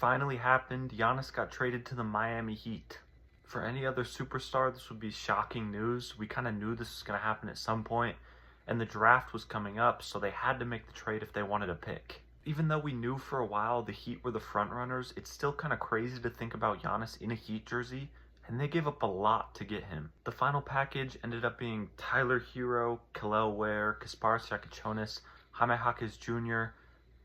finally happened. Giannis got traded to the Miami Heat. For any other superstar, this would be shocking news. We kind of knew this was going to happen at some point, and the draft was coming up, so they had to make the trade if they wanted a pick. Even though we knew for a while the Heat were the front runners, it's still kind of crazy to think about Giannis in a Heat jersey, and they gave up a lot to get him. The final package ended up being Tyler Hero, Kel'el Ware, Kasparas Yakachonis, Jaime Jaquez Jr.,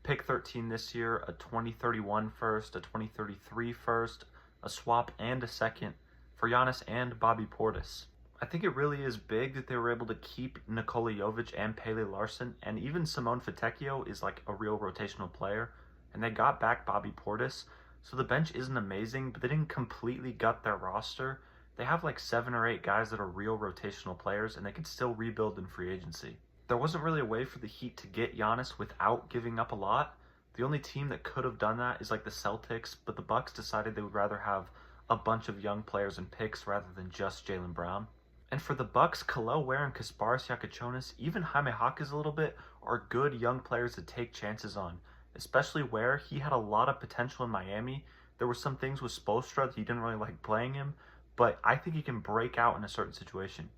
pick 13 this year, a 2031 first, a 2033 first, a swap, and a second for Giannis and Bobby Portis. I think it really is big that they were able to keep Nikola Jovic and Pele Larson, and even Simone Fontecchio is like a real rotational player, and they got back Bobby Portis, so the bench isn't amazing, but they didn't completely gut their roster. They have like 7 or 8 guys that are real rotational players, and they can still rebuild in free agency. There wasn't really a way for the Heat to get Giannis without giving up a lot. The only team that could have done that is like the Celtics, but the Bucks decided they would rather have a bunch of young players and picks rather than just Jaylen Brown. And for the Bucks, Kel'el Ware and Kasparas Yakachonis, even Jaime Jaquez a little bit, are good young players to take chances on. Especially Ware, he had a lot of potential in Miami. There were some things with Spoelstra that he didn't really like playing him, but I think he can break out in a certain situation.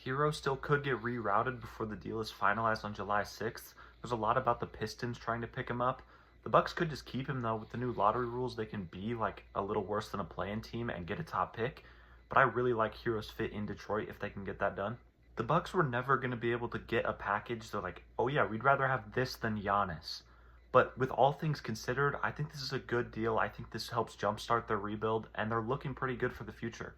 Hero still could get rerouted before the deal is finalized on July 6th. There's a lot about the Pistons trying to pick him up. The Bucks could just keep him though. With the new lottery rules, they can be like a little worse than a play-in team and get a top pick. But I really like Hero's fit in Detroit if they can get that done. The Bucks were never going to be able to get a package. They're like, oh yeah, we'd rather have this than Giannis. But with all things considered, I think this is a good deal. I think this helps jumpstart their rebuild, and they're looking pretty good for the future.